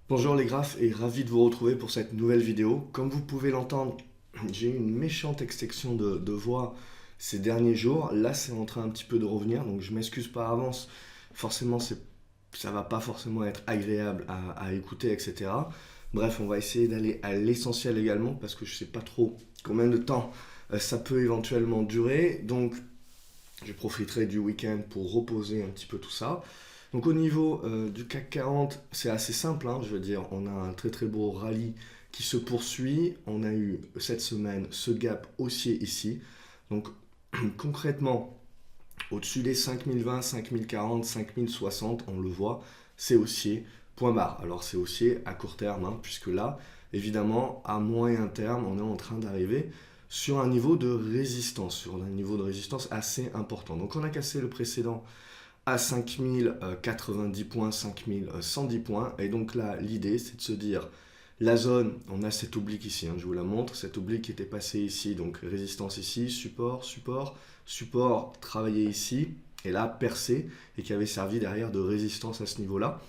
Bonjour les graphes et ravi de vous retrouver pour cette nouvelle vidéo. Comme vous pouvez l'entendre, j'ai eu une méchante extinction de voix ces derniers jours. Là, c'est en train un petit peu de revenir, donc je m'excuse par avance. Forcément, ça va pas forcément être agréable à écouter, etc. Bref, on va essayer d'aller à l'essentiel également parce que je sais pas trop combien de temps ça peut éventuellement durer. Donc, je profiterai du week-end pour reposer un petit peu tout ça. Donc au niveau du CAC 40, c'est assez simple, hein, je veux dire, on a un très très beau rallye qui se poursuit. On a eu cette semaine ce gap haussier ici. Donc concrètement, au-dessus des 5020, 5040, 5060, on le voit, c'est haussier, point barre. Alors c'est haussier à court terme, hein, puisque là, évidemment, à moyen terme, on est en train d'arriver sur un niveau de résistance, assez important. Donc on a cassé le précédent à 5090 points, 5110 points. Et donc là, l'idée, c'est de se dire, la zone, on a cette oblique ici, hein, je vous la montre, cette oblique qui était passée ici, donc résistance ici, support, support, support travaillé ici, et là, percé, et qui avait servi derrière de résistance à ce niveau-là.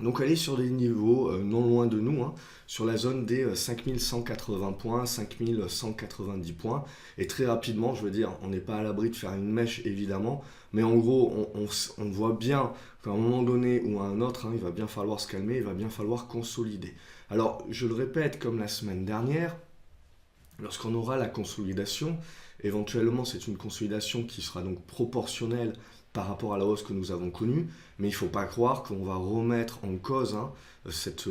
Donc elle est sur des niveaux non loin de nous, hein, sur la zone des 5180 points, 5190 points. Et très rapidement, je veux dire, on n'est pas à l'abri de faire une mèche évidemment, mais en gros, on voit bien qu'à un moment donné ou à un autre, hein, il va bien falloir se calmer, il va bien falloir consolider. Alors, je le répète, comme la semaine dernière, lorsqu'on aura la consolidation, éventuellement c'est une consolidation qui sera donc proportionnelle par rapport à la hausse que nous avons connue, mais il ne faut pas croire qu'on va remettre en cause, hein, cette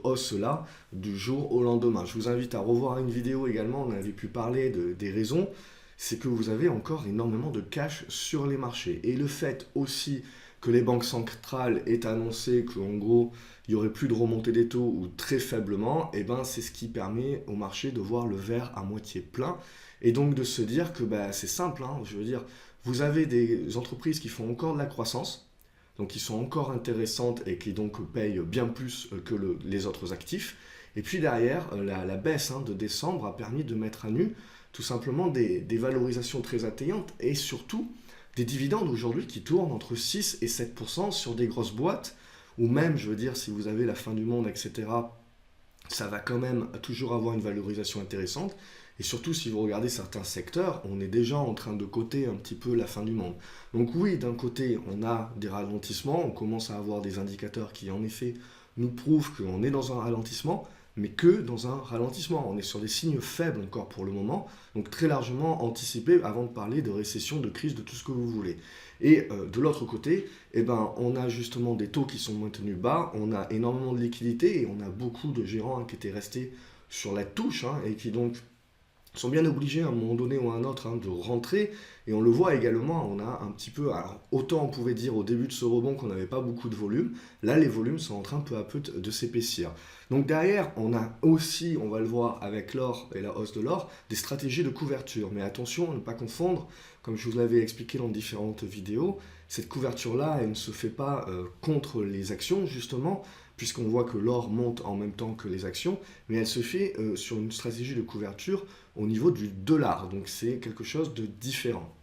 hausse-là du jour au lendemain. Je vous invite à revoir une vidéo également, on avait pu parler des raisons, c'est que vous avez encore énormément de cash sur les marchés. Et le fait aussi que les banques centrales aient annoncé qu'en gros, il n'y aurait plus de remontée des taux ou très faiblement, et ben c'est ce qui permet au marché de voir le verre à moitié plein et donc de se dire que bah, c'est simple, hein, je veux dire, vous avez des entreprises qui font encore de la croissance, donc qui sont encore intéressantes et qui donc payent bien plus que les autres actifs. Et puis derrière, la baisse, hein, de décembre a permis de mettre à nu tout simplement des valorisations très atteignables et surtout des dividendes aujourd'hui qui tournent entre 6 et 7% sur des grosses boîtes, ou même, je veux dire, si vous avez la fin du monde, etc., ça va quand même toujours avoir une valorisation intéressante. Et surtout, si vous regardez certains secteurs, on est déjà en train de coter un petit peu la fin du monde. Donc oui, d'un côté, on a des ralentissements, on commence à avoir des indicateurs qui, en effet, nous prouvent qu'on est dans un ralentissement, mais que dans un ralentissement. On est sur des signes faibles encore pour le moment, donc très largement anticipés avant de parler de récession, de crise, de tout ce que vous voulez. Et de l'autre côté, eh ben, on a justement des taux qui sont maintenus bas, on a énormément de liquidités et on a beaucoup de gérants, hein, qui étaient restés sur la touche, hein, et qui donc sont bien obligés à un moment donné ou à un autre, hein, de rentrer. Et on le voit également, on a un petit peu, alors autant on pouvait dire au début de ce rebond qu'on n'avait pas beaucoup de volume, là les volumes sont en train peu à peu de s'épaissir. Donc derrière, on a aussi, on va le voir avec l'or et la hausse de l'or, des stratégies de couverture. Mais attention à ne pas confondre, comme je vous l'avais expliqué dans différentes vidéos, cette couverture-là, elle ne se fait pas contre les actions, justement, puisqu'on voit que l'or monte en même temps que les actions, mais elle se fait sur une stratégie de couverture au niveau du dollar. Donc c'est quelque chose de différent.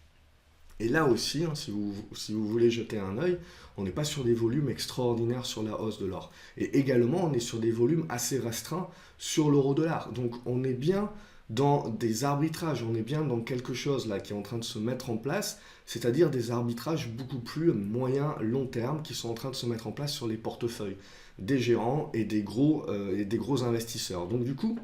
Et là aussi, hein, si vous voulez jeter un œil, on n'est pas sur des volumes extraordinaires sur la hausse de l'or. Et également, on est sur des volumes assez restreints sur l'euro-dollar. Donc on est bien dans des arbitrages, on est bien dans quelque chose là qui est en train de se mettre en place, c'est-à-dire des arbitrages beaucoup plus moyen, long terme qui sont en train de se mettre en place sur les portefeuilles des gérants et des gros investisseurs. Donc du coup,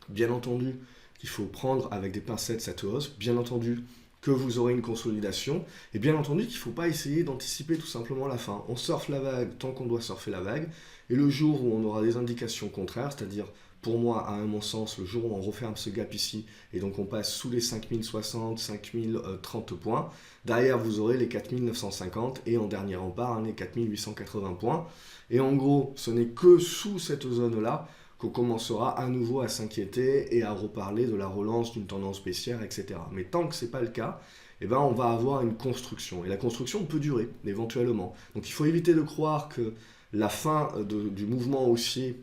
bien entendu, qu'il faut prendre avec des pincettes cette hausse, bien entendu que vous aurez une consolidation, et bien entendu qu'il ne faut pas essayer d'anticiper tout simplement la fin. On surfe la vague tant qu'on doit surfer la vague, et le jour où on aura des indications contraires, c'est-à-dire pour moi, à mon sens, le jour où on referme ce gap ici, et donc on passe sous les 5060, 5030 points, derrière vous aurez les 4950, et en dernier rempart, hein, les 4880 points. Et en gros, ce n'est que sous cette zone-là qu'on commencera à nouveau à s'inquiéter et à reparler de la relance d'une tendance baissière, etc. Mais tant que ce n'est pas le cas, eh ben on va avoir une construction. Et la construction peut durer, éventuellement. Donc il faut éviter de croire que la fin du mouvement haussier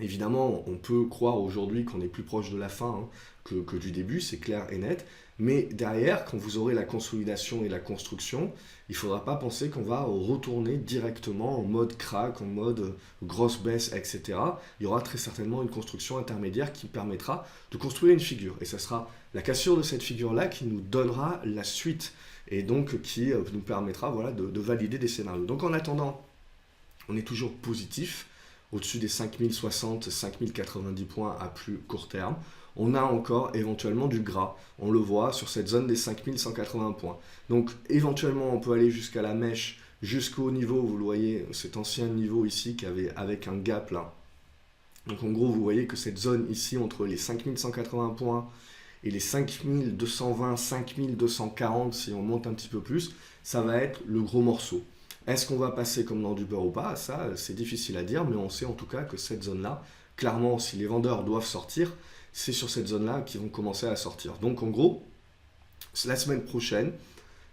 Évidemment, on peut croire aujourd'hui qu'on est plus proche de la fin hein, que du début, c'est clair et net. Mais derrière, quand vous aurez la consolidation et la construction, il ne faudra pas penser qu'on va retourner directement en mode crack, en mode grosse baisse, etc. Il y aura très certainement une construction intermédiaire qui permettra de construire une figure. Et ce sera la cassure de cette figure-là qui nous donnera la suite et donc qui nous permettra voilà, de valider des scénarios. Donc en attendant, on est toujours positif au-dessus des 5060, 5090 points à plus court terme. On a encore éventuellement du gras. On le voit sur cette zone des 5180 points. Donc éventuellement on peut aller jusqu'à la mèche, jusqu'au niveau, vous le voyez, cet ancien niveau ici qui avait avec un gap là. Donc en gros vous voyez que cette zone ici entre les 5180 points et les 5220, 5240 si on monte un petit peu plus, ça va être le gros morceau. Est-ce qu'on va passer comme dans du beurre ou pas? Ça, c'est difficile à dire, mais on sait en tout cas que cette zone-là, clairement, si les vendeurs doivent sortir, c'est sur cette zone-là qu'ils vont commencer à sortir. Donc en gros, la semaine prochaine,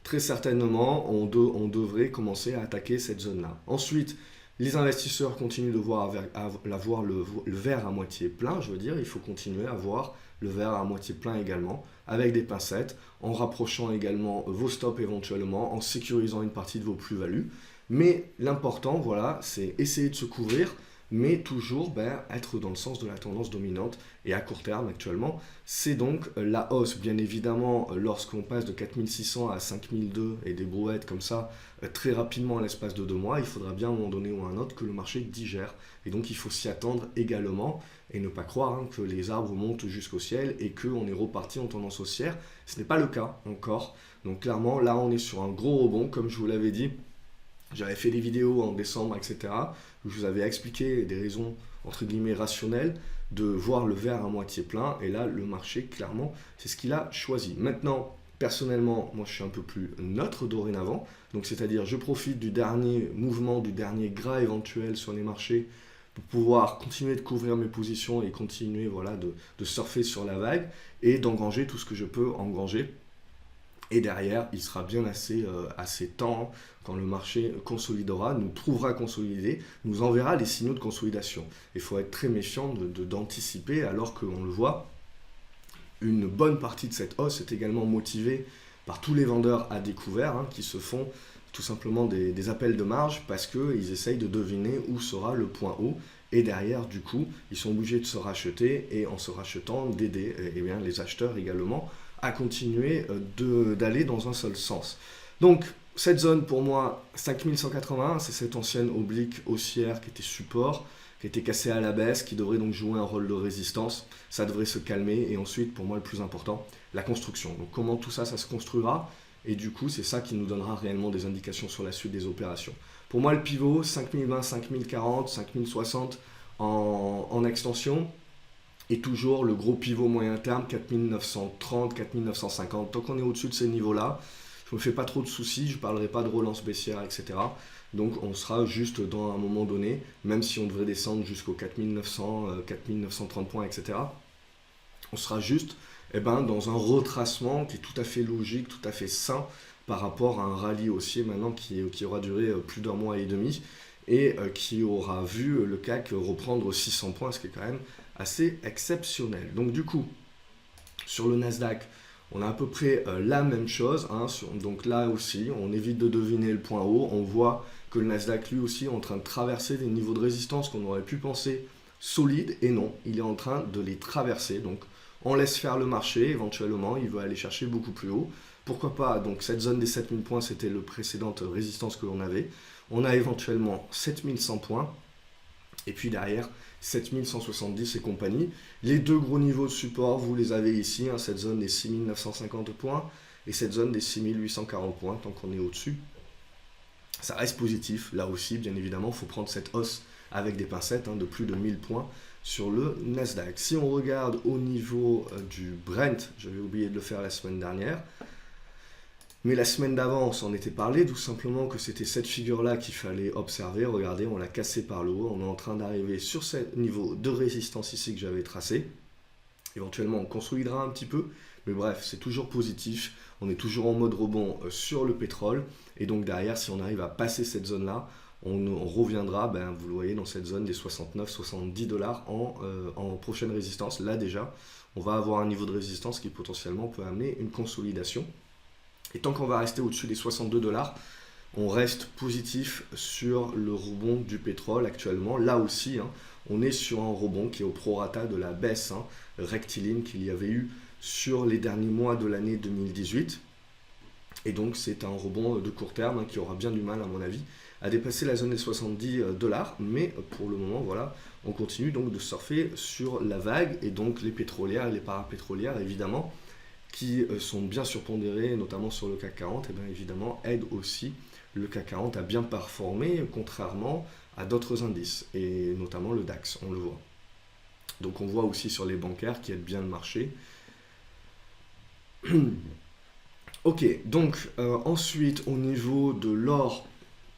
très certainement, on devrait commencer à attaquer cette zone-là. Ensuite, les investisseurs continuent de voir le verre à moitié plein, je veux dire, il faut continuer à voir le verre à moitié plein également, avec des pincettes, en rapprochant également vos stops éventuellement, en sécurisant une partie de vos plus-values. Mais l'important, voilà, c'est essayer de se couvrir, mais toujours être dans le sens de la tendance dominante. Et à court terme, actuellement, c'est donc la hausse. Bien évidemment, lorsqu'on passe de 4600 à 5002 et des brouettes comme ça, très rapidement en l'espace de 2 mois, il faudra bien à un moment donné ou à un autre que le marché digère. Et donc, il faut s'y attendre également et ne pas croire hein, que les arbres montent jusqu'au ciel et qu'on est reparti en tendance haussière. Ce n'est pas le cas encore. Donc clairement, là, on est sur un gros rebond, comme je vous l'avais dit. J'avais fait des vidéos en décembre, etc. Où je vous avais expliqué des raisons, entre guillemets, rationnelles de voir le verre à moitié plein. Et là, le marché, clairement, c'est ce qu'il a choisi. Maintenant, personnellement, moi, je suis un peu plus neutre dorénavant. Donc, c'est-à-dire, je profite du dernier mouvement, du dernier gras éventuel sur les marchés pour pouvoir continuer de couvrir mes positions et continuer voilà, de surfer sur la vague et d'engranger tout ce que je peux engranger. Et derrière, il sera bien assez temps quand le marché consolidera, nous trouvera consolidé, nous enverra les signaux de consolidation. Il faut être très méfiant d'anticiper alors qu'on le voit. Une bonne partie de cette hausse est également motivée par tous les vendeurs à découvert hein, qui se font tout simplement des appels de marge parce qu'ils essayent de deviner où sera le point haut. Et derrière, du coup, ils sont obligés de se racheter et en se rachetant, d'aider les acheteurs également à continuer d'aller dans un seul sens. Donc, cette zone pour moi, 5180, c'est cette ancienne oblique haussière qui était support, qui était cassée à la baisse, qui devrait donc jouer un rôle de résistance. Ça devrait se calmer. Et ensuite, pour moi, le plus important, la construction. Donc, comment tout ça, ça se construira? Et du coup, c'est ça qui nous donnera réellement des indications sur la suite des opérations. Pour moi, le pivot, 5020, 5040, 5060 en extension. Et toujours le gros pivot moyen terme, 4930, 4950. Tant qu'on est au-dessus de ces niveaux-là, je ne me fais pas trop de soucis, je ne parlerai pas de relance baissière, etc. Donc on sera juste dans un moment donné, même si on devrait descendre jusqu'aux 4900, 4930 points, etc. On sera juste dans un retracement qui est tout à fait logique, tout à fait sain par rapport à un rallye haussier maintenant qui aura duré plus d'1 mois et demi et qui aura vu le CAC reprendre 600 points, ce qui est quand même assez exceptionnel. Donc du coup, sur le Nasdaq, on a à peu près la même chose. Hein, donc là aussi, on évite de deviner le point haut. On voit que le Nasdaq, lui aussi, est en train de traverser des niveaux de résistance qu'on aurait pu penser solides. Et non, il est en train de les traverser. Donc on laisse faire le marché. Éventuellement, il va aller chercher beaucoup plus haut. Pourquoi pas? Donc cette zone des 7000 points, c'était le précédente résistance que l'on avait. On a éventuellement 7100 points. Et puis derrière, 7170 et compagnie. Les deux gros niveaux de support, vous les avez ici, hein, cette zone des 6950 points et cette zone des 6840 points, tant qu'on est au-dessus. Ça reste positif, là aussi, bien évidemment, il faut prendre cette hausse avec des pincettes hein, de plus de 1000 points sur le Nasdaq. Si on regarde au niveau du Brent, j'avais oublié de le faire la semaine dernière, mais la semaine d'avant, on s'en était parlé, tout simplement que c'était cette figure-là qu'il fallait observer. Regardez, on l'a cassé par le haut. On est en train d'arriver sur ce niveau de résistance ici que j'avais tracé. Éventuellement, on consolidera un petit peu. Mais bref, c'est toujours positif. On est toujours en mode rebond sur le pétrole. Et donc derrière, si on arrive à passer cette zone-là, on reviendra, ben, vous le voyez, dans cette zone des 69-70 dollars en prochaine résistance. Là déjà, on va avoir un niveau de résistance qui potentiellement peut amener une consolidation. Et tant qu'on va rester au-dessus des 62 dollars, on reste positif sur le rebond du pétrole actuellement. Là aussi, hein, on est sur un rebond qui est au prorata de la baisse rectiligne qu'il y avait eu sur les derniers mois de l'année 2018. Et donc c'est un rebond de court terme qui aura bien du mal, à mon avis, à dépasser la zone des 70 dollars. Mais pour le moment, voilà, on continue donc de surfer sur la vague. Et donc les pétrolières et les parapétrolières, évidemment, qui sont bien surpondérées, notamment sur le CAC 40, et bien évidemment aident aussi le CAC 40 a bien performé, contrairement à d'autres indices, et notamment le DAX, on le voit. Donc on voit aussi sur les bancaires qui aident bien le marché. Ok, donc ensuite au niveau de l'or,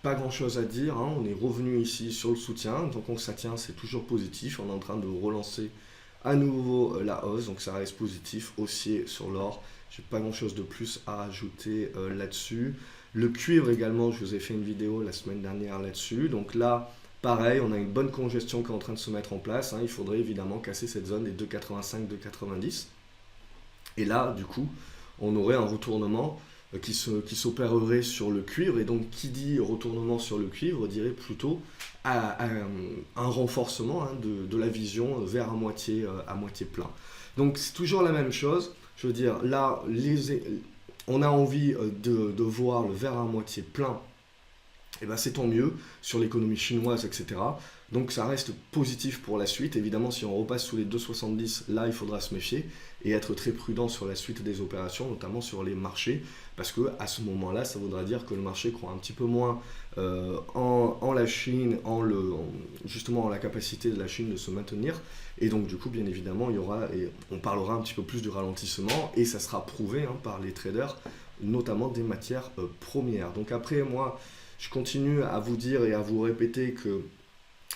pas grand chose à dire, hein, on est revenu ici sur le soutien, donc ça tient, c'est toujours positif, on est en train de relancer à nouveau la hausse, donc ça reste positif, haussier sur l'or, j'ai pas grand chose de plus à rajouter là-dessus. Le cuivre également, je vous ai fait une vidéo la semaine dernière là-dessus. Donc là, pareil, on a une bonne congestion qui est en train de se mettre en place. Il faudrait évidemment casser cette zone des 2,85, 2,90. Et là, du coup, on aurait un retournement qui s'opérerait sur le cuivre. Et donc, qui dit retournement sur le cuivre dirait plutôt un renforcement de la vision vers à moitié plein. Donc, c'est toujours la même chose. Je veux dire, là, on a envie de voir le verre à moitié plein, et ben c'est tant mieux sur l'économie chinoise, etc. Donc ça reste positif pour la suite. Évidemment, si on repasse sous les 2,70, là, il faudra se méfier et être très prudent sur la suite des opérations, notamment sur les marchés, parce que à ce moment-là, ça voudra dire que le marché croit un petit peu moins en la Chine, justement en la capacité de la Chine de se maintenir. Et donc, du coup, bien évidemment, on parlera un petit peu plus du ralentissement et ça sera prouvé par les traders, notamment des matières premières. Donc après, moi, je continue à vous dire et à vous répéter que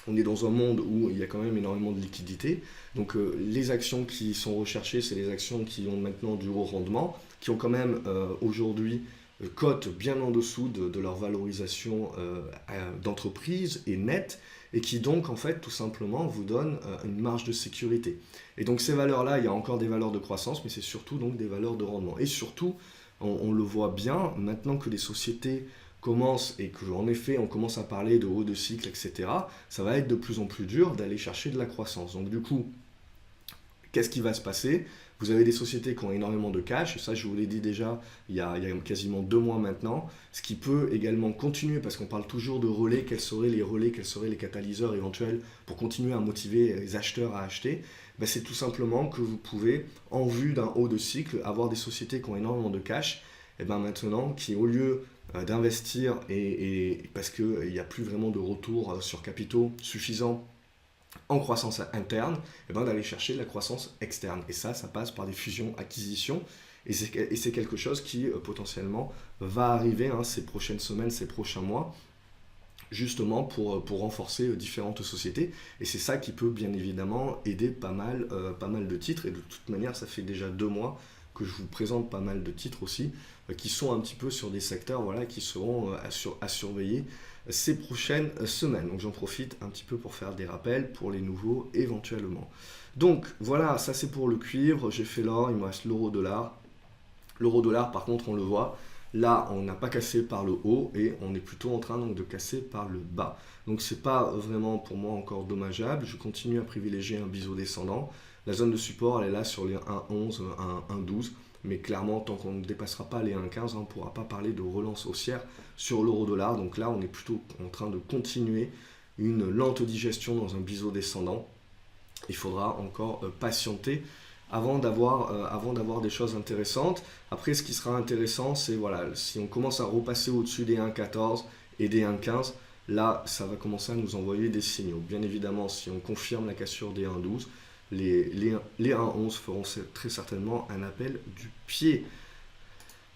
on est dans un monde où il y a quand même énormément de liquidités. Donc les actions qui sont recherchées, c'est les actions qui ont maintenant du haut rendement, qui ont quand même aujourd'hui cote bien en dessous de leur valorisation d'entreprise et nette, et qui donc en fait tout simplement vous donnent une marge de sécurité. Et donc ces valeurs-là, il y a encore des valeurs de croissance, mais c'est surtout donc des valeurs de rendement. Et surtout, on le voit bien, maintenant que les sociétés commence et qu'en effet on commence à parler de haut de cycle, etc., ça va être de plus en plus dur d'aller chercher de la croissance. Donc du coup, qu'est-ce qui va se passer? Vous avez des sociétés qui ont énormément de cash, et ça je vous l'ai dit déjà il y a quasiment 2 mois maintenant, ce qui peut également continuer, parce qu'on parle toujours de relais, quels seraient les catalyseurs éventuels pour continuer à motiver les acheteurs à acheter. Ben, c'est tout simplement que vous pouvez, en vue d'un haut de cycle, avoir des sociétés qui ont énormément de cash, et ben maintenant qui au lieu d'investir et parce qu'il n'y a plus vraiment de retour sur capitaux suffisant en croissance interne, et ben d'aller chercher de la croissance externe. Et ça passe par des fusions-acquisitions. Et c'est quelque chose qui potentiellement va arriver ces prochaines semaines, ces prochains mois, justement pour renforcer différentes sociétés. Et c'est ça qui peut bien évidemment aider pas mal de titres. Et de toute manière, ça fait déjà 2 mois que je vous présente pas mal de titres aussi, qui sont un petit peu sur des secteurs qui seront à surveiller ces prochaines semaines. Donc j'en profite un petit peu pour faire des rappels pour les nouveaux éventuellement. Donc voilà, ça c'est pour le cuivre, j'ai fait l'or, il me reste l'euro-dollar. L'euro-dollar par contre on le voit, là on n'a pas cassé par le haut et on est plutôt en train donc de casser par le bas. Donc c'est pas vraiment pour moi encore dommageable, je continue à privilégier un biseau descendant. La zone de support elle est là sur les 1,11, 1,12. Mais clairement, tant qu'on ne dépassera pas les 1,15, on ne pourra pas parler de relance haussière sur l'euro-dollar. Donc là, on est plutôt en train de continuer une lente digestion dans un biseau descendant. Il faudra encore patienter avant d'avoir des choses intéressantes. Après, ce qui sera intéressant, c'est si on commence à repasser au-dessus des 1,14 et des 1,15, là, ça va commencer à nous envoyer des signaux. Bien évidemment, si on confirme la cassure des 1,12, les 1,11 feront très certainement un appel du pied.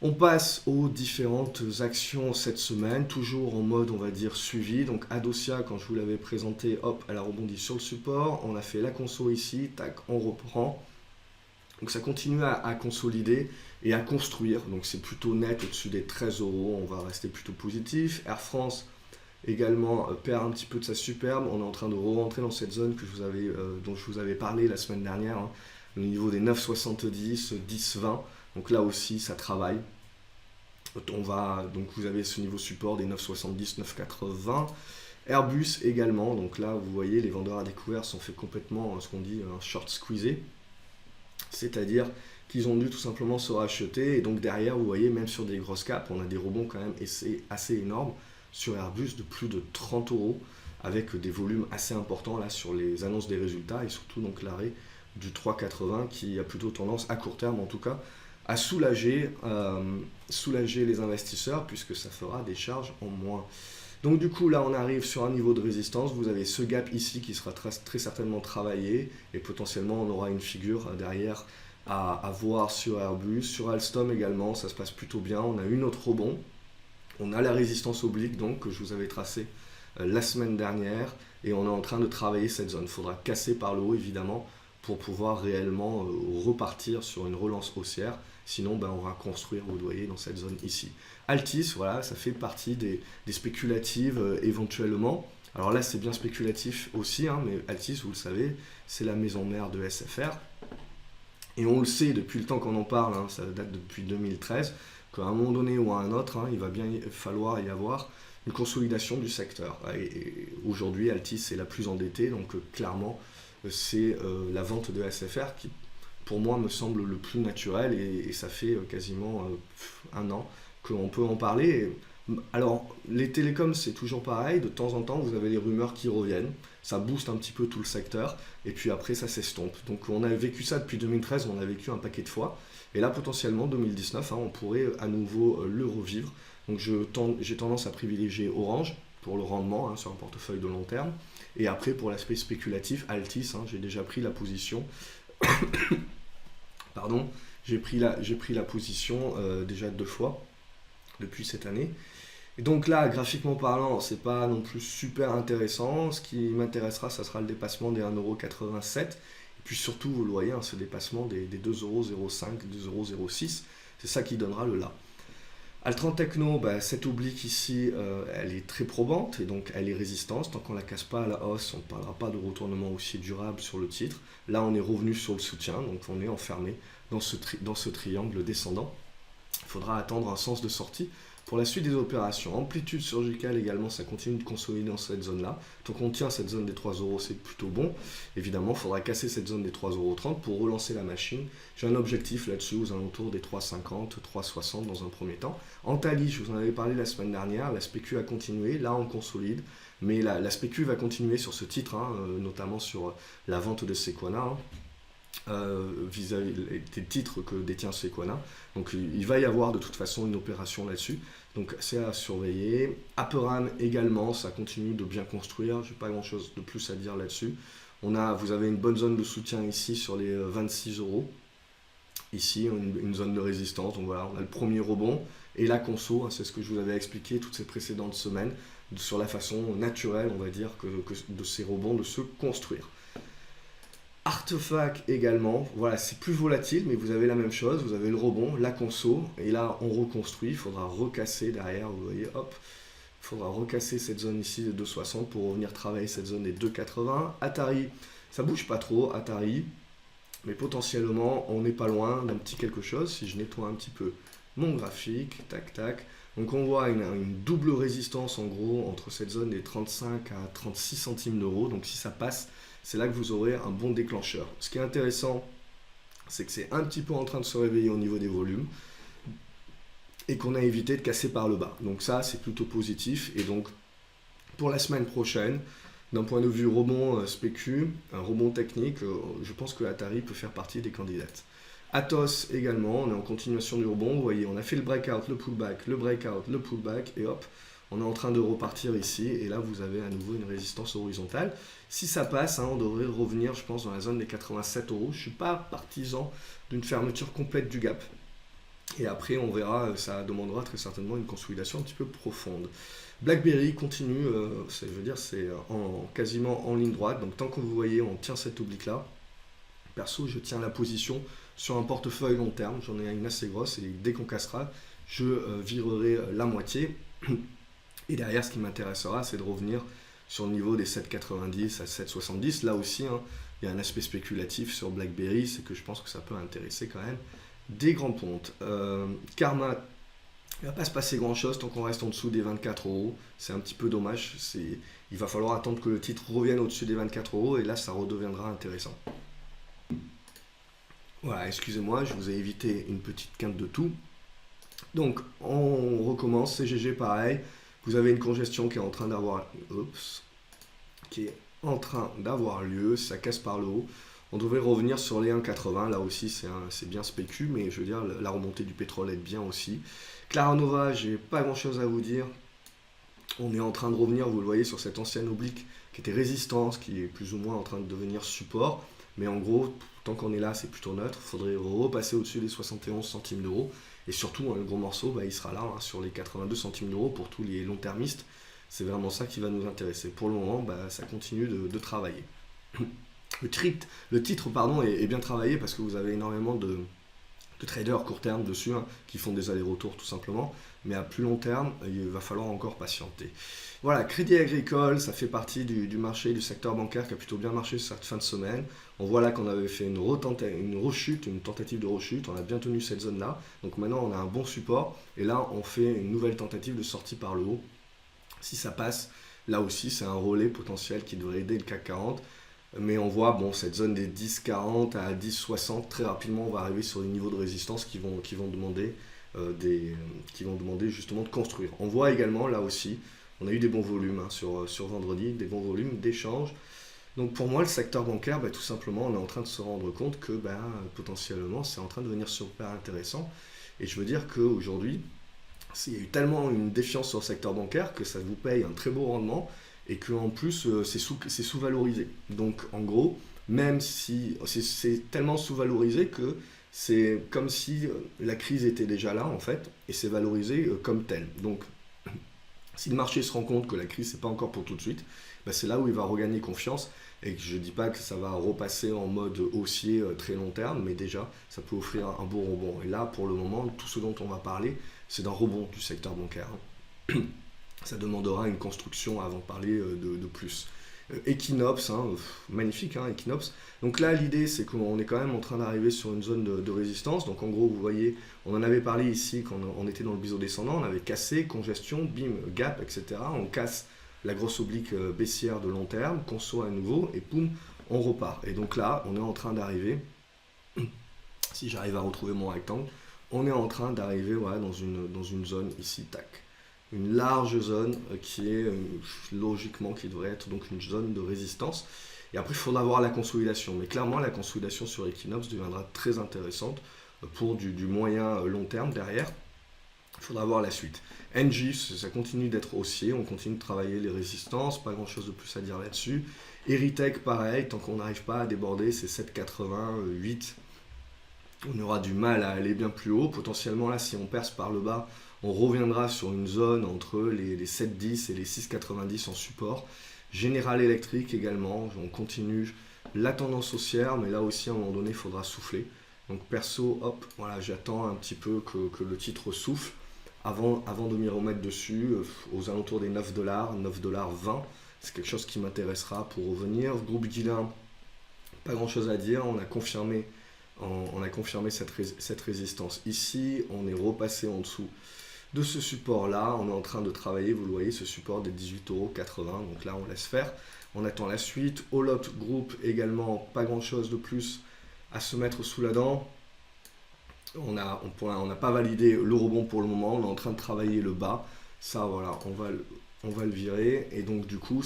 On passe aux différentes actions cette semaine, toujours en mode on va dire suivi. Donc Adosia, quand je vous l'avais présenté, hop, elle a rebondi sur le support. On a fait la conso ici, tac, on reprend. Donc ça continue à consolider et à construire. Donc c'est plutôt net au-dessus des 13 euros. On va rester plutôt positif. Air France également perd un petit peu de sa superbe. On est en train de re-rentrer dans cette zone dont je vous avais parlé la semaine dernière, hein, au niveau des 9,70, 10,20. Donc là aussi, ça travaille. Donc vous avez ce niveau support des 9,70, 9,80. Airbus également, donc là vous voyez les vendeurs à découvert sont fait complètement ce qu'on dit un short squeezé, c'est-à-dire qu'ils ont dû tout simplement se racheter et donc derrière vous voyez même sur des grosses capes on a des rebonds quand même assez énormes sur Airbus de plus de 30 euros avec des volumes assez importants là sur les annonces des résultats et surtout donc l'arrêt du 3,80 qui a plutôt tendance à court terme en tout cas à soulager les investisseurs puisque ça fera des charges en moins. Donc du coup là on arrive sur un niveau de résistance, vous avez ce gap ici qui sera très certainement travaillé et potentiellement on aura une figure derrière à voir sur Airbus, sur Alstom également, ça se passe plutôt bien, on a une autre rebond, on a la résistance oblique donc que je vous avais tracée la semaine dernière et on est en train de travailler cette zone, il faudra casser par le haut évidemment pour pouvoir réellement repartir sur une relance haussière. Sinon, on va construire, vous voyez, dans cette zone ici. Altis, voilà, ça fait partie des spéculatives éventuellement. Alors là, c'est bien spéculatif aussi, hein, mais Altis, vous le savez, c'est la maison mère de SFR. Et on le sait depuis le temps qu'on en parle, hein, ça date depuis 2013, qu'à un moment donné ou à un autre, hein, il va bien falloir y avoir une consolidation du secteur. Et aujourd'hui, Altis est la plus endettée, donc clairement, c'est la vente de SFR qui pour moi me semble le plus naturel et ça fait quasiment un an qu'on peut en parler. Alors les télécoms c'est toujours pareil, de temps en temps vous avez les rumeurs qui reviennent, ça booste un petit peu tout le secteur et puis après ça s'estompe. Donc on a vécu ça depuis 2013, on a vécu un paquet de fois et là potentiellement 2019 hein, on pourrait à nouveau le revivre. Donc j'ai tendance à privilégier Orange pour le rendement hein, sur un portefeuille de long terme et après pour l'aspect spéculatif Altis, hein, j'ai déjà pris la position Pardon, j'ai pris la position déjà 2 fois depuis cette année. Et donc là, graphiquement parlant, c'est pas non plus super intéressant. Ce qui m'intéressera, ça sera le dépassement des 1,87€. Et puis surtout, vous le voyez, hein, ce dépassement des 2,05€, 2,06€. C'est ça qui donnera le là. Altran Techno, cette oblique ici, elle est très probante et donc elle est résistante. Tant qu'on ne la casse pas à la hausse, on ne parlera pas de retournement haussier durable sur le titre. Là, on est revenu sur le soutien, donc on est enfermé dans ce triangle descendant. Il faudra attendre un sens de sortie pour la suite des opérations. Amplitude surgicale également, ça continue de consolider dans cette zone-là. Tant qu'on tient cette zone des 3€, c'est plutôt bon. Évidemment, il faudra casser cette zone des 3,30€ pour relancer la machine. J'ai un objectif là-dessus aux alentours des 3,50, 3,60 dans un premier temps. Antalis, je vous en avais parlé la semaine dernière, la spécu a continué, là on consolide. Mais la spécu va continuer sur ce titre, hein, notamment sur la vente de Sequana. Hein. Vis-à-vis des titres que détient Sequana. Donc il va y avoir de toute façon une opération là-dessus. Donc c'est à surveiller. Aperam également, ça continue de bien construire. Je n'ai pas grand-chose de plus à dire là-dessus. Vous avez une bonne zone de soutien ici sur les 26€. Ici, une zone de résistance. Donc voilà, on a le premier rebond. Et la conso, hein, c'est ce que je vous avais expliqué toutes ces précédentes semaines, sur la façon naturelle, on va dire, que de ces rebonds de se construire. Artefact également, voilà, c'est plus volatile, mais vous avez la même chose, vous avez le rebond, la conso, et là on reconstruit, il faudra recasser derrière, vous voyez, hop, il faudra recasser cette zone ici de 2,60 pour revenir travailler cette zone des 2,80. Atari, ça bouge pas trop, Atari, mais potentiellement on n'est pas loin d'un petit quelque chose, si je nettoie un petit peu mon graphique, tac tac, donc on voit une double résistance en gros entre cette zone des 35 à 36 centimes d'euros, donc si ça passe, c'est là que vous aurez un bon déclencheur. Ce qui est intéressant, c'est que c'est un petit peu en train de se réveiller au niveau des volumes et qu'on a évité de casser par le bas. Donc ça, c'est plutôt positif. Et donc, pour la semaine prochaine, d'un point de vue rebond spécu, un rebond technique, je pense que Atari peut faire partie des candidates. Atos également, on est en continuation du rebond. Vous voyez, on a fait le breakout, le pullback, le breakout, le pullback, et hop, on est en train de repartir ici, et là vous avez à nouveau une résistance horizontale. Si ça passe, hein, on devrait revenir, je pense, dans la zone des 87€. Je ne suis pas partisan d'une fermeture complète du gap. Et après, on verra, ça demandera très certainement une consolidation un petit peu profonde. BlackBerry continue, je veux dire, c'est quasiment en ligne droite. Donc tant que vous voyez, on tient cette oblique-là. Perso, je tiens la position sur un portefeuille long terme. J'en ai une assez grosse, et dès qu'on cassera, je virerai la moitié. Et derrière, ce qui m'intéressera, c'est de revenir sur le niveau des 7,90 à 7,70. Là aussi, hein, il y a un aspect spéculatif sur BlackBerry, c'est que je pense que ça peut intéresser quand même des grands pontes. Karma, il ne va pas se passer grand-chose tant qu'on reste en dessous des 24 euros. C'est un petit peu dommage. Il va falloir attendre que le titre revienne au-dessus des 24 euros et là, ça redeviendra intéressant. Voilà, excusez-moi, je vous ai évité une petite quinte de tout. Donc, on recommence. CGG, pareil. Vous avez une congestion qui est en train d'avoir... qui est en train d'avoir lieu. Ça casse par le haut. On devrait revenir sur les 1,80. Là aussi, c'est bien spécu, mais je veux dire, la remontée du pétrole est bien aussi. Clara Nova, j'ai pas grand-chose à vous dire. On est en train de revenir, vous le voyez, sur cette ancienne oblique qui était résistance, qui est plus ou moins en train de devenir support. Mais en gros, tant qu'on est là, c'est plutôt neutre. Il faudrait repasser au-dessus des 71 centimes d'euros. Et surtout, hein, le gros morceau, il sera là, hein, sur les 82 centimes d'euros pour tous les long-termistes. C'est vraiment ça qui va nous intéresser. Pour le moment, ça continue de travailler. Le titre pardon, est bien travaillé parce que vous avez énormément de traders court terme dessus, hein, qui font des allers-retours tout simplement. Mais à plus long terme, il va falloir encore patienter. Voilà, Crédit Agricole, ça fait partie du marché, du secteur bancaire qui a plutôt bien marché cette fin de semaine. On voit là qu'on avait fait une rechute, une tentative de rechute. On a bien tenu cette zone-là. Donc maintenant, on a un bon support. Et là, on fait une nouvelle tentative de sortie par le haut. Si ça passe, là aussi, c'est un relais potentiel qui devrait aider le CAC 40. Mais on voit, cette zone des 10,40 à 10,60, très rapidement, on va arriver sur des niveaux de résistance qui vont demander justement de construire. On voit également, là aussi, on a eu des bons volumes, hein, sur vendredi, des bons volumes d'échanges. Donc pour moi, le secteur bancaire, tout simplement, on est en train de se rendre compte que potentiellement, c'est en train de devenir super intéressant. Et je veux dire qu'aujourd'hui, il y a eu tellement une défiance sur le secteur bancaire que ça vous paye un très beau rendement et qu'en plus, c'est sous-valorisé. Donc en gros, même si c'est tellement sous-valorisé que c'est comme si la crise était déjà là, en fait, et c'est valorisé comme tel. Donc, si le marché se rend compte que la crise, c'est pas encore pour tout de suite, c'est là où il va regagner confiance. Et que je ne dis pas que ça va repasser en mode haussier très long terme, mais déjà, ça peut offrir un beau rebond. Et là, pour le moment, tout ce dont on va parler, c'est d'un rebond du secteur bancaire. Ça demandera une construction avant de parler de plus. Equinox, magnifique, Equinox. Donc là, l'idée, c'est qu'on est quand même en train d'arriver sur une zone de résistance. Donc en gros, vous voyez, on en avait parlé ici quand on était dans le biseau descendant. On avait cassé, congestion, bim, gap, etc. On casse la grosse oblique baissière de long terme, conso à nouveau, et poum, on repart. Et donc là, on est en train d'arriver, si j'arrive à retrouver mon rectangle, on est en train d'arriver dans une zone ici, tac. Une large zone qui est logiquement, qui devrait être donc une zone de résistance. Et après, il faudra voir la consolidation. Mais clairement, la consolidation sur Equinox deviendra très intéressante pour du moyen long terme derrière. Il faudra voir la suite. NG, ça continue d'être haussier, on continue de travailler les résistances, pas grand chose de plus à dire là-dessus. Eritech, pareil, tant qu'on n'arrive pas à déborder ces 7,88, on aura du mal à aller bien plus haut. Potentiellement là, si on perce par le bas, on reviendra sur une zone entre les 7,10 et les 6,90 en support. General Electric également, on continue la tendance haussière, mais là aussi à un moment donné, il faudra souffler. Donc perso, hop, voilà, j'attends un petit peu que le titre souffle avant de m'y remettre dessus, aux alentours des 9$, 9,20$. C'est quelque chose qui m'intéressera pour revenir. Groupe Guillain, pas grand chose à dire, on a confirmé cette résistance ici, on est repassé en dessous de ce support là, on est en train de travailler, vous le voyez, ce support des 18,80€, donc là on laisse faire, on attend la suite. Holot Group également, pas grand chose de plus à se mettre sous la dent. On n'a pas validé le rebond pour le moment, on est en train de travailler le bas, ça voilà, on va le virer, et donc du coup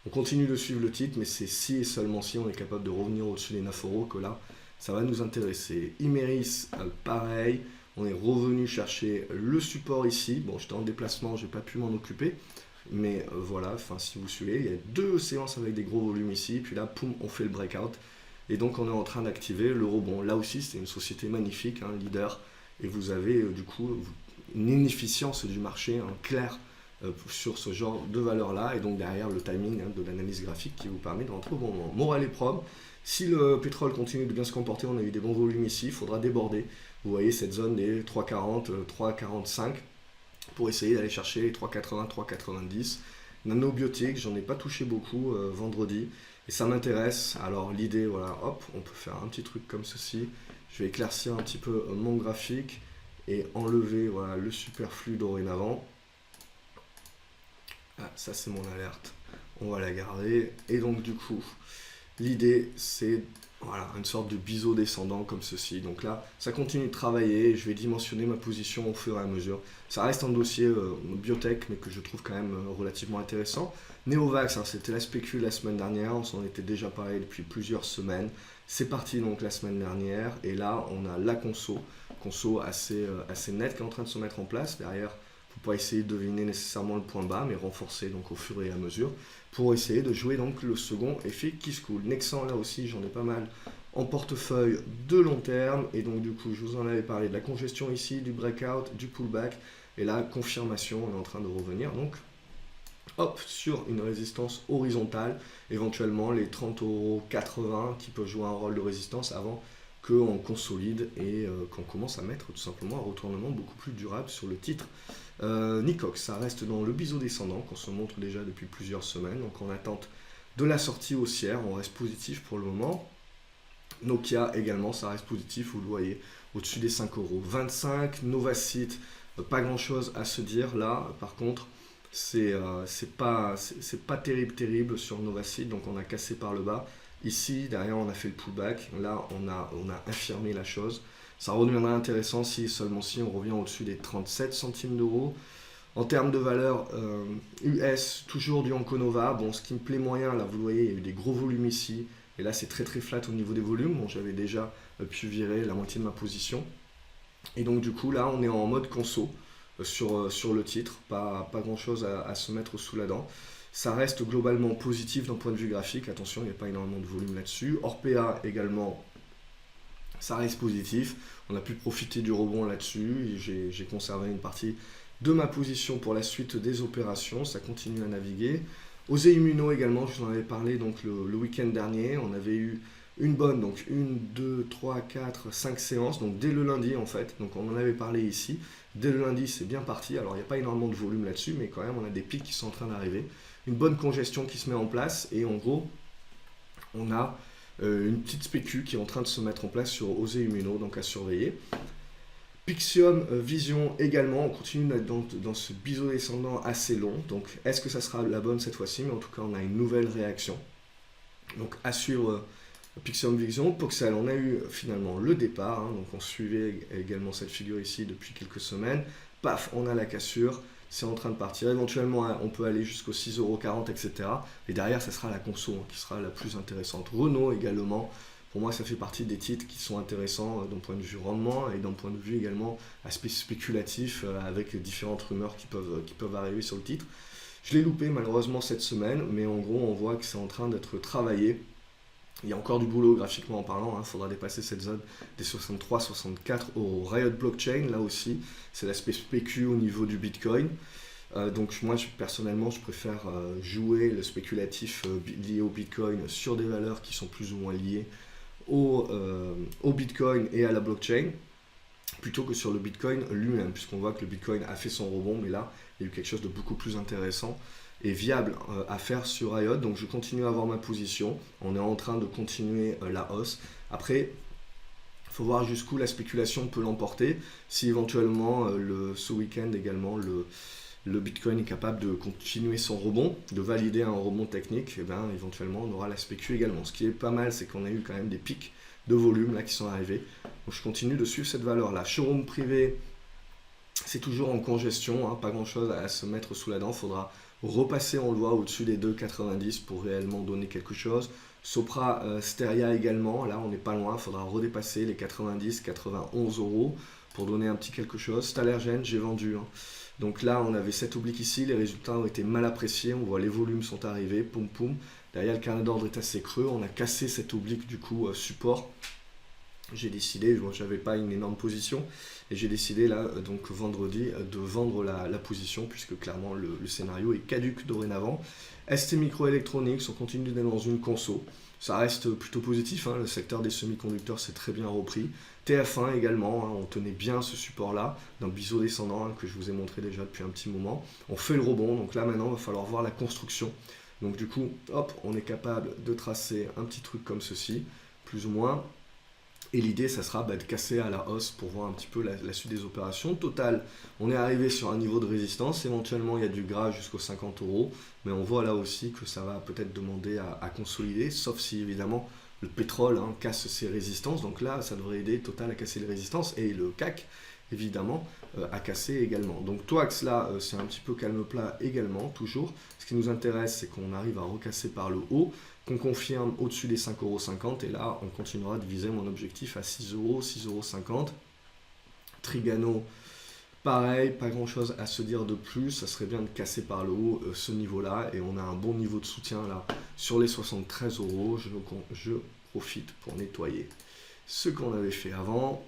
on continue de suivre le titre, mais c'est si et seulement si on est capable de revenir au-dessus des 9€ que là ça va nous intéresser. Imeris, pareil, on est revenu chercher le support ici. Bon, j'étais en déplacement, j'ai pas pu m'en occuper, mais voilà, si vous suivez, il y a 2 séances avec des gros volumes ici, puis là, poum, on fait le breakout. Et donc on est en train d'activer le rebond. Là aussi, c'est une société magnifique, leader, et vous avez du coup une inefficience du marché claire sur ce genre de valeur-là, et donc derrière le timing de l'analyse graphique qui vous permet de rentrer au bon moment. Morale et probe, si le pétrole continue de bien se comporter, on a eu des bons volumes ici, il faudra déborder. Vous voyez cette zone des 3,40, 3,45 pour essayer d'aller chercher les 3,80, 3,90. Nanobiotics, j'en ai pas touché beaucoup vendredi et ça m'intéresse. Alors l'idée, voilà, hop, on peut faire un petit truc comme ceci. Je vais éclaircir un petit peu mon graphique et enlever voilà, le superflu dorénavant. Ah, ça c'est mon alerte, on va la garder. Et donc du coup, l'idée c'est voilà, une sorte de biseau descendant comme ceci. Donc là, ça continue de travailler. Je vais dimensionner ma position au fur et à mesure. Ça reste un dossier biotech, mais que je trouve quand même relativement intéressant. Neovax, hein, c'était la spécule la semaine dernière. On s'en était déjà parlé depuis plusieurs semaines. C'est parti donc la semaine dernière. Et là, on a la conso assez nette qui est en train de se mettre en place. Derrière, il ne faut pas essayer de deviner nécessairement le point bas, mais renforcer donc au fur et à mesure pour essayer de jouer donc le second effet qui se coule. Nexan, là aussi, j'en ai pas mal en portefeuille de long terme. Et donc, du coup, je vous en avais parlé de la congestion ici, du breakout, du pullback. Et là, confirmation, on est en train de revenir. Donc, hop, sur une résistance horizontale, éventuellement les 30,80 € qui peuvent jouer un rôle de résistance avant qu'on consolide et qu'on commence à mettre tout simplement un retournement beaucoup plus durable sur le titre. Nicox, ça reste dans le biseau descendant qu'on se montre déjà depuis plusieurs semaines, donc en attente de la sortie haussière, on reste positif pour le moment. Nokia également, ça reste positif, vous le voyez, au-dessus des 5,25 €. Novacite, pas grand-chose à se dire là, par contre, c'est pas terrible sur Novacite, donc on a cassé par le bas. Ici, derrière, on a fait le pullback, là, on a infirmé la chose. Ça redeviendra intéressant seulement si on revient au-dessus des 37 centimes d'euros. En termes de valeur US, toujours du Onconova. Bon, ce qui me plaît moyen, là, vous le voyez, il y a eu des gros volumes ici. Et là, c'est très très flat au niveau des volumes. Bon, j'avais déjà pu virer la moitié de ma position. Et donc, du coup, là, on est en mode conso sur le titre. Pas grand-chose à se mettre sous la dent. Ça reste globalement positif d'un point de vue graphique. Attention, il n'y a pas énormément de volume là-dessus. Orpea également, ça reste positif. On a pu profiter du rebond là-dessus. J'ai conservé une partie de ma position pour la suite des opérations. Ça continue à naviguer. Ose Immuno également, je vous en avais parlé donc le week-end dernier. On avait eu une bonne, donc 1, 2, 3, 4, 5 séances, donc dès le lundi en fait. Donc on en avait parlé ici. Dès le lundi, c'est bien parti. Alors il n'y a pas énormément de volume là-dessus, mais quand même, on a des pics qui sont en train d'arriver. Une bonne congestion qui se met en place. Et en gros, on a une petite spécu qui est en train de se mettre en place sur Ose Immuno, donc à surveiller. Pixium Vision également, on continue d'être dans ce biseau descendant assez long. Donc est-ce que ça sera la bonne cette fois-ci? Mais en tout cas, on a une nouvelle réaction. Donc à suivre Pixium Vision. Poxel, on a eu finalement le départ. Hein, donc on suivait également cette figure ici depuis quelques semaines. Paf, on a la cassure. C'est en train de partir. Éventuellement, on peut aller jusqu'aux 6,40 €, etc. Et derrière, ça sera la conso qui sera la plus intéressante. Renault également. Pour moi, ça fait partie des titres qui sont intéressants d'un point de vue rendement et d'un point de vue également aspect spéculatif avec différentes rumeurs qui peuvent arriver sur le titre. Je l'ai loupé malheureusement cette semaine, mais en gros, on voit que c'est en train d'être travaillé. Il y a encore du boulot graphiquement en parlant, il faudra dépasser cette zone des 63-64 € Riot Blockchain, là aussi, c'est l'aspect spécu au niveau du Bitcoin. Donc moi, personnellement, je préfère jouer le spéculatif lié au Bitcoin sur des valeurs qui sont plus ou moins liées au Bitcoin et à la blockchain, plutôt que sur le Bitcoin lui-même, puisqu'on voit que le Bitcoin a fait son rebond, mais là, il y a eu quelque chose de beaucoup plus intéressant et viable à faire sur Riot. Donc je continue à avoir ma position. On est en train de continuer la hausse. Après, il faut voir jusqu'où la spéculation peut l'emporter. Si éventuellement, ce week-end également, le Bitcoin est capable de continuer son rebond, de valider un rebond technique, et bien éventuellement on aura la spécu également. Ce qui est pas mal, c'est qu'on a eu quand même des pics de volume là qui sont arrivés. Donc je continue de suivre cette valeur là. Showroom privé, c'est toujours en congestion, pas grand chose à se mettre sous la dent. Il faudra repasser, on le voit, au-dessus des 2,90 pour réellement donner quelque chose. Sopra Steria également, là on n'est pas loin, il faudra redépasser les 90-91 € pour donner un petit quelque chose. Stalergen, j'ai vendu. Donc là, on avait cette oblique ici, les résultats ont été mal appréciés, on voit les volumes sont arrivés, poum poum. Derrière, le carnet d'ordre est assez creux, on a cassé cette oblique du coup support. j'ai décidé, bon, j'avais pas une énorme position, et j'ai décidé là, donc vendredi, de vendre la position, puisque clairement le scénario est caduc dorénavant. ST Microelectronics, on continue d'être dans une conso. Ça reste plutôt positif, hein, le secteur des semi-conducteurs s'est très bien repris. TF1 également, hein, on tenait bien ce support-là, d'un biseau descendant hein, que je vous ai montré déjà depuis un petit moment. On fait le rebond, donc là maintenant il va falloir voir la construction. Donc du coup, hop, on est capable de tracer un petit truc comme ceci, plus ou moins. Et l'idée, ça sera de casser à la hausse pour voir un petit peu la suite des opérations. Total, on est arrivé sur un niveau de résistance. Éventuellement, il y a du gras jusqu'aux 50 euros. Mais on voit là aussi que ça va peut-être demander à consolider, sauf si évidemment le pétrole hein, casse ses résistances. Donc là, ça devrait aider Total à casser les résistances. Et le CAC, évidemment, à casser également. Donc Toax, là, c'est un petit peu calme plat également, toujours. Ce qui nous intéresse, c'est qu'on arrive à recasser par le haut, qu'on confirme au-dessus des 5,50 €. Et là, on continuera de viser mon objectif à 6 euros, 6,50 €. Trigano, pareil, pas grand-chose à se dire de plus. Ça serait bien de casser par le haut ce niveau-là. Et on a un bon niveau de soutien là sur les 73 €. Je profite pour nettoyer ce qu'on avait fait avant.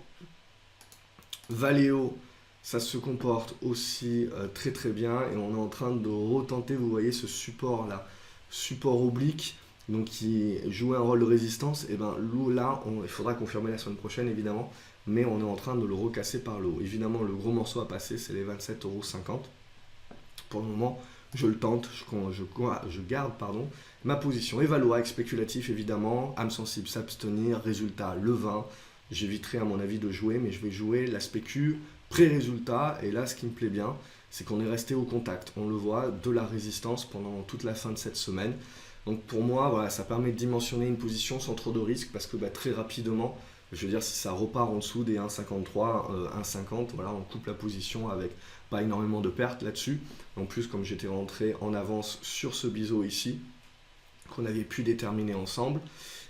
Valeo, ça se comporte aussi très très bien et on est en train de retenter, vous voyez ce support là, support oblique, donc qui jouait un rôle de résistance, et bien là, il faudra confirmer la semaine prochaine évidemment, mais on est en train de le recasser par le haut. Évidemment, le gros morceau à passer, c'est les 27,50 €. Pour le moment, je le tente, je garde ma position. Et Valoac, spéculatif évidemment, âme sensible, s'abstenir, résultat le 20. J'éviterai à mon avis de jouer, mais je vais jouer la spécu pré-résultat. Et là, ce qui me plaît bien, c'est qu'on est resté au contact. On le voit, de la résistance pendant toute la fin de cette semaine. Donc pour moi, voilà, ça permet de dimensionner une position sans trop de risques parce que très rapidement, je veux dire, si ça repart en dessous des 1,53, 1,50, voilà, on coupe la position avec pas énormément de pertes là-dessus. En plus, comme j'étais rentré en avance sur ce biseau ici, qu'on avait pu déterminer ensemble.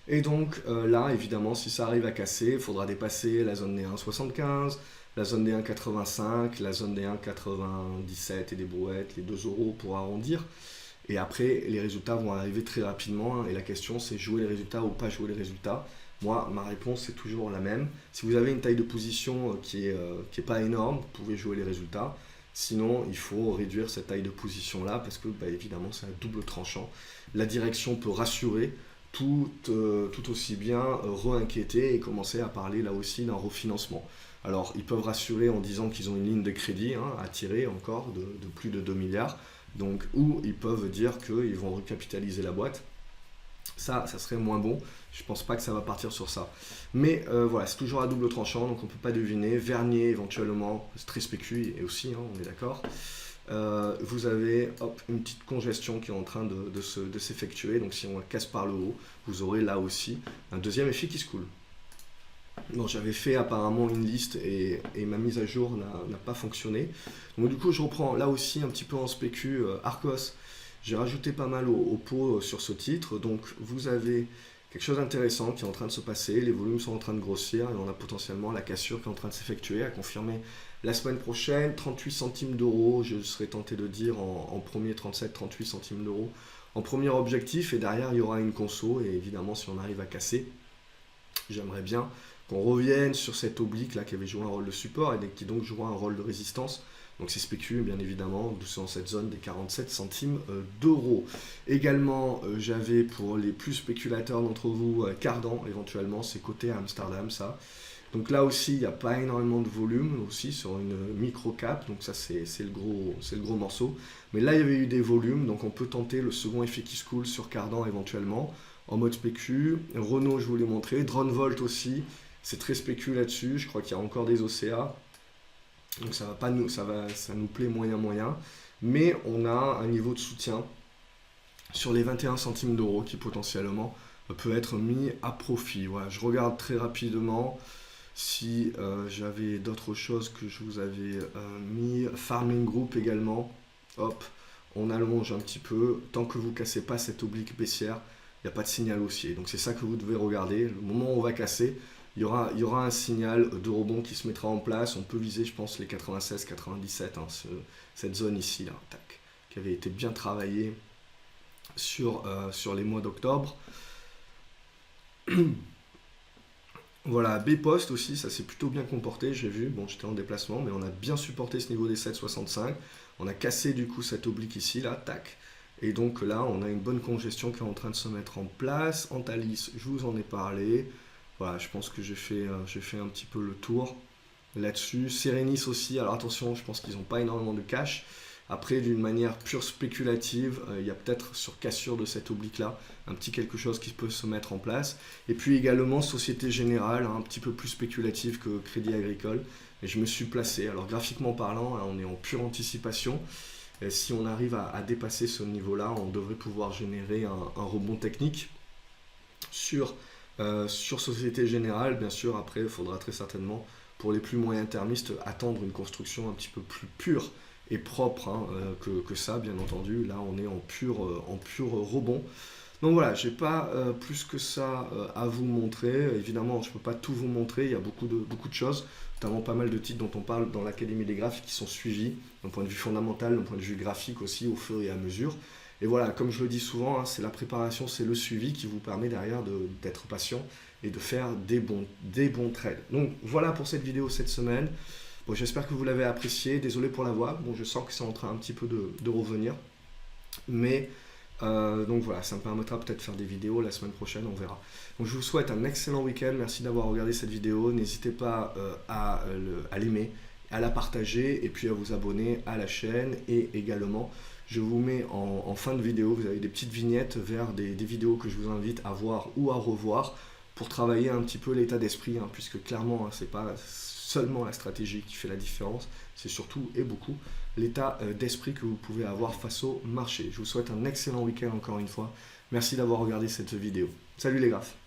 Et donc là, évidemment, si ça arrive à casser, il faudra dépasser la zone des 1,75, la zone des 1,85, la zone des 1,97 et des brouettes, les 2 € pour arrondir. Et après, les résultats vont arriver très rapidement. Hein, et la question, c'est jouer les résultats ou pas jouer les résultats. Moi, ma réponse, c'est toujours la même. Si vous avez une taille de position qui est pas énorme, vous pouvez jouer les résultats. Sinon, il faut réduire cette taille de position-là parce que, évidemment, c'est un double tranchant. La direction peut rassurer tout aussi bien re-inquiéter et commencer à parler là aussi d'un refinancement. Alors, ils peuvent rassurer en disant qu'ils ont une ligne de crédit hein, à tirer encore de plus de 2 milliards. Donc, ou ils peuvent dire qu'ils vont recapitaliser la boîte. Ça serait moins bon. Je pense pas que ça va partir sur ça. Mais voilà, c'est toujours à double tranchant, donc on peut pas deviner. Vernier éventuellement, c'est très spécu et aussi, hein, on est d'accord. Vous avez une petite congestion qui est en train de s'effectuer. Donc si on la casse par le haut, vous aurez là aussi un deuxième effet qui se coule. Bon, j'avais fait apparemment une liste et ma mise à jour n'a pas fonctionné. Donc du coup, je reprends là aussi un petit peu en spécu Arcos. J'ai rajouté pas mal au pot sur ce titre. Donc vous avez quelque chose d'intéressant qui est en train de se passer. Les volumes sont en train de grossir et on a potentiellement la cassure qui est en train de s'effectuer, à confirmer la semaine prochaine. 38 centimes d'euros, je serais tenté de dire en premier 37-38 centimes d'euros en premier objectif. Et derrière, il y aura une conso. Et évidemment, si on arrive à casser, j'aimerais bien qu'on revienne sur cette oblique là qui avait joué un rôle de support et qui donc jouera un rôle de résistance. Donc c'est spéculé bien évidemment dans cette zone des 47 centimes d'euros. Également, j'avais pour les plus spéculateurs d'entre vous, Cardan éventuellement, c'est coté à Amsterdam ça. Donc là aussi, il n'y a pas énormément de volume aussi sur une micro cap, donc ça c'est le gros morceau. Mais là, il y avait eu des volumes, donc on peut tenter le second effet qui se coule sur Cardan éventuellement, en mode spécu. Renault, je vous l'ai montré. Dronevolt aussi, c'est très spécu là-dessus. Je crois qu'il y a encore des OCA. Donc ça nous plaît moyen. Mais on a un niveau de soutien sur les 21 centimes d'euros qui potentiellement peut être mis à profit. Voilà, je regarde très rapidement si j'avais d'autres choses que je vous avais mis. Farming Group également. Hop, on allonge un petit peu. Tant que vous ne cassez pas cette oblique baissière, il n'y a pas de signal haussier. Donc c'est ça que vous devez regarder. Le moment où on va casser, il y aura un signal de rebond qui se mettra en place. On peut viser, je pense, les 96-97, hein, cette zone ici, là, tac, qui avait été bien travaillée sur les mois d'octobre. Voilà, B-Post aussi, ça s'est plutôt bien comporté, j'ai vu. Bon, j'étais en déplacement, mais on a bien supporté ce niveau des 7,65. On a cassé du coup cette oblique ici, là, tac. Et donc là, on a une bonne congestion qui est en train de se mettre en place. Antalis, je vous en ai parlé. Voilà, je pense que j'ai fait un petit peu le tour là-dessus. Serenis aussi, alors attention, je pense qu'ils n'ont pas énormément de cash. Après, d'une manière pure spéculative, il y a peut-être sur cassure de cette oblique-là, un petit quelque chose qui peut se mettre en place. Et puis également Société Générale, hein, un petit peu plus spéculative que Crédit Agricole. Et je me suis placé, alors graphiquement parlant, hein, on est en pure anticipation. Et si on arrive à dépasser ce niveau-là, on devrait pouvoir générer un rebond technique sur Société Générale. Bien sûr, après, il faudra très certainement, pour les plus moyen-termistes, attendre une construction un petit peu plus pure et propre, hein, que ça, bien entendu. Là, on est en pur rebond. Donc voilà, j'ai pas plus que ça à vous montrer. Évidemment, je ne peux pas tout vous montrer, il y a beaucoup de choses, notamment pas mal de titres dont on parle dans l'Académie des graphes qui sont suivis d'un point de vue fondamental, d'un point de vue graphique aussi, au fur et à mesure. Et voilà, comme je le dis souvent, hein, c'est la préparation, c'est le suivi qui vous permet derrière d'être patient et de faire des bons trades. Donc voilà pour cette vidéo cette semaine. Bon, j'espère que vous l'avez apprécié. Désolé pour la voix. Bon, je sens que c'est en train un petit peu de revenir. Mais donc voilà, ça me permettra peut-être de faire des vidéos la semaine prochaine, on verra. Donc je vous souhaite un excellent week-end. Merci d'avoir regardé cette vidéo. N'hésitez pas à l'aimer, à la partager et puis à vous abonner à la chaîne. Et également, je vous mets en fin de vidéo, vous avez des petites vignettes vers des vidéos que je vous invite à voir ou à revoir pour travailler un petit peu l'état d'esprit, hein, puisque clairement, hein, c'est pas seulement la stratégie qui fait la différence, c'est surtout et beaucoup l'état d'esprit que vous pouvez avoir face au marché. Je vous souhaite un excellent week-end encore une fois. Merci d'avoir regardé cette vidéo. Salut les graphes!